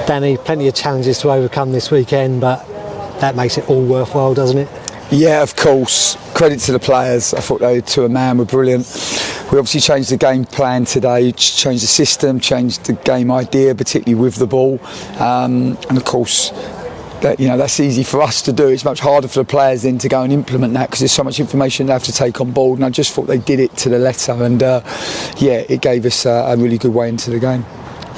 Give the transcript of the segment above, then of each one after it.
Danny, plenty of challenges to overcome this weekend, but that makes it all worthwhile, doesn't it? Yeah, of course. Credit to the players. I thought they, to a man, were brilliant. We obviously changed the game plan today, changed the system, changed the game idea, particularly with the ball. And of course, that's easy for us to do. It's much harder for the players then to go and implement that because there's so much information they have to take on board. And I just thought they did it to the letter. And it gave us a really good way into the game.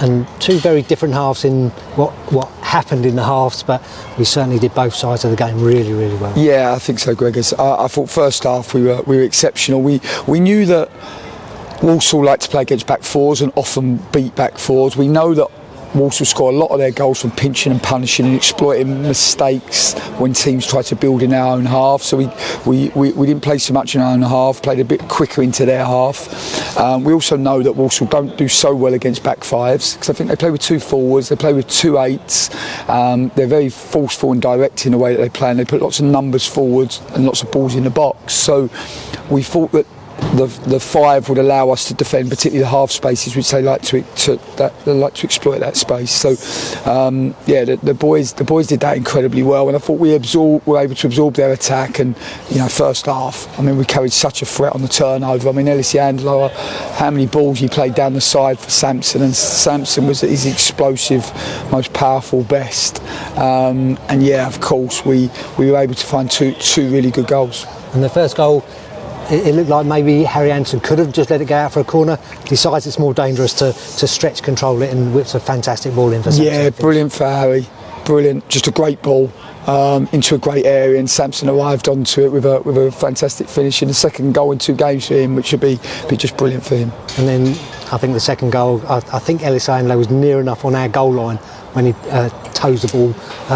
And two very different halves in what happened in the halves, but we certainly did both sides of the game really, really well. Yeah, I think so, Gregors. I thought first half we were exceptional. We knew that Walsall like to play against back fours and often beat back fours. We know that Walsall score a lot of their goals from pinching and punishing and exploiting mistakes when teams try to build in our own half. So we didn't play so much in our own half, played a bit quicker into their half. We also know that Walsall don't do so well against back fives because I think they play with two forwards, they play with two eights. They're very forceful and direct in the way that they play, and they put lots of numbers forwards and lots of balls in the box. So we thought that the five would allow us to defend, particularly the half spaces, which they like to exploit that space. So the boys did that incredibly well, and I thought we were able to absorb their attack. And first half, we carried such a threat on the turnover. Ellis Yandler, how many balls he played down the side for Sampson, and Sampson was his explosive, most powerful best. Of course we were able to find two really good goals. And the first goal, it looked like maybe Harry Anderson could have just let it go out for a corner. Decides it's more dangerous to stretch, control it, and whips a fantastic ball in for Sampson. Yeah, brilliant for Harry. Brilliant, just a great ball into a great area, and Sampson arrived onto it with a fantastic finish. And the second goal in 2 games for him, which would be just brilliant for him. And then I think the second goal, I think Ellis Ainlay was near enough on our goal line when he toes the ball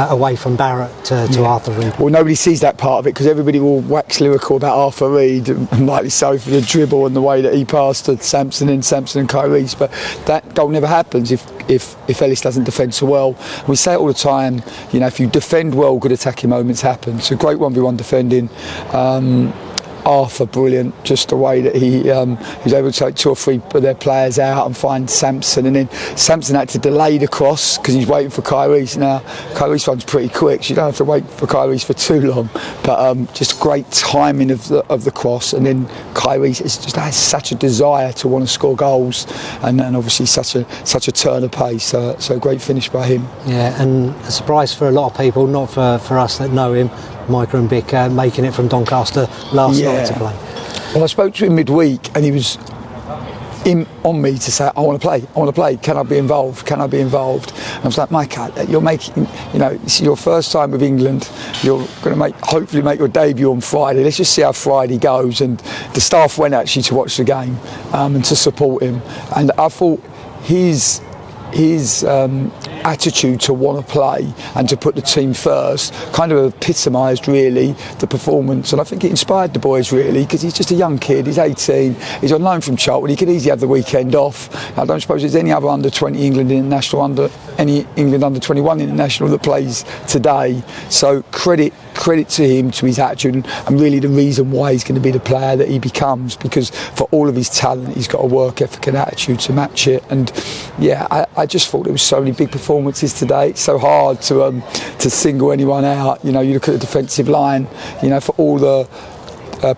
away from Barrett to Arthur Reed. Well, nobody sees that part of it because everybody will wax lyrical about Arthur Reed, and rightly so, for the dribble and the way that he passed to Sampson and Kyrie's. But that goal never happens if Ellis doesn't defend so well. We say it all the time, if you defend well, good attacking moments happen. So great 1v1 defending. Arthur, brilliant, just the way that he was able to take 2 or 3 of their players out and find Sampson, and then Sampson had to delay the cross because he's waiting for Kyrie's. Now Kyrie's runs pretty quick, so you don't have to wait for Kyrie's for too long, but just great timing of the cross. And then Kyrie's just has such a desire to want to score goals, and obviously such a turn of pace, so a great finish by him. Yeah, and a surprise for a lot of people, not for us that know him, Micah and Bick, making it from Doncaster last night to play. Well, I spoke to him midweek, and he was on me to say, I want to play, can I be involved? And I was like, Micah, you're making, this is your first time with England, you're going to hopefully make your debut on Friday, let's just see how Friday goes. And the staff went actually to watch the game and to support him, and I thought his attitude to want to play and to put the team first kind of epitomised really the performance, and I think it inspired the boys really, because he's just a young kid, he's 18, he's on loan from Charlton, he could easily have the weekend off. I don't suppose there's any other under 20 England international, any England under 21 international that plays today, so credit to him, to his attitude, and really the reason why he's going to be the player that he becomes, because for all of his talent he's got a work ethic and attitude to match it. And I just thought there was so many big performances today. It's so hard to single anyone out. You look at the defensive line, for all the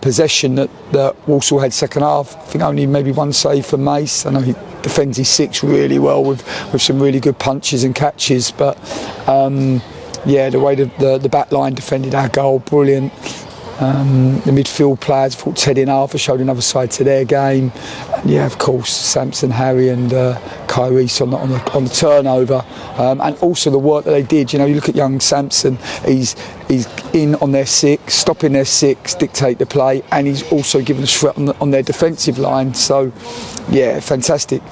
possession that Walsall had second half, I think only maybe 1 save for Mace. I know he defends his 6 really well with some really good punches and catches, but the way the back line defended our goal, brilliant. The midfield players, I thought Teddy and Arthur showed another side to their game. And of course, Sampson, Harry and Kyrie's on the turnover. And also the work that they did. You look at young Sampson, he's in on their 6, stopping their 6, dictate the play, and he's also given us threat on their defensive line. So, fantastic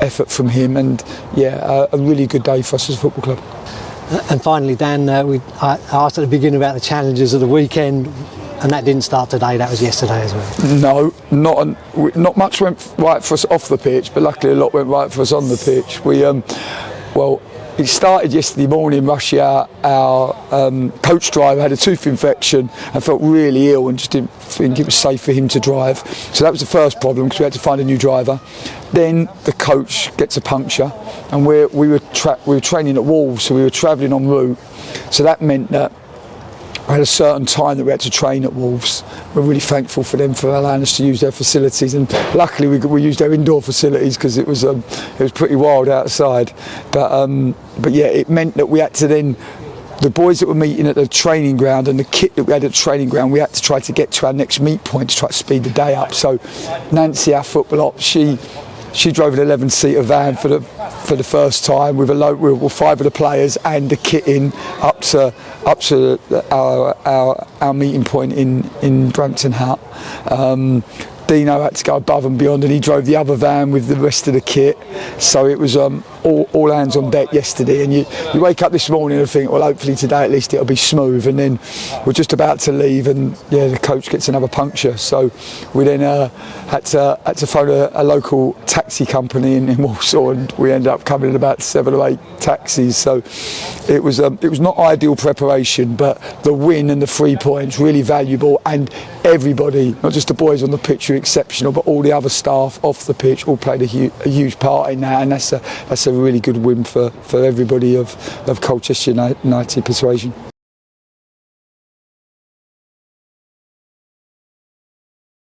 effort from him, and a really good day for us as a football club. And finally, Dan, I asked at the beginning about the challenges of the weekend, and that didn't start today, that was yesterday as well. No, not much went right for us off the pitch, but luckily a lot went right for us on the pitch. it started yesterday morning. Rushy, our coach driver, had a tooth infection and felt really ill and just didn't think it was safe for him to drive. So that was the first problem, because we had to find a new driver. Then the coach gets a puncture, and we were training at Walsall, so we were travelling en route. So that meant that we had a certain time that we had to train at Wolves. We're really thankful for them for allowing us to use their facilities, and luckily we used their indoor facilities, because it was pretty wild outside. But yeah, it meant that we had to then, the boys that were meeting at the training ground and the kit that we had at the training ground, we had to try to get to our next meet point to try to speed the day up. So Nancy, our football op, she drove an 11-seater van for the first time with with 5 of the players and the kit in up to our meeting point in Brampton Hut. Dino had to go above and beyond, and he drove the other van with the rest of the kit. So it was all hands on deck yesterday, and you wake up this morning and think, well, hopefully today at least it'll be smooth. And then we're just about to leave, and yeah, the coach gets another puncture. So we then had to phone a local taxi company in Walsall, and we ended up coming in about 7 or 8 taxis. So it was not ideal preparation, but the win and the 3 points really valuable, and everybody, not just the boys on the pitch, were exceptional, but all the other staff off the pitch all played a huge part in that, and that's a really good win for everybody of Colchester United persuasion.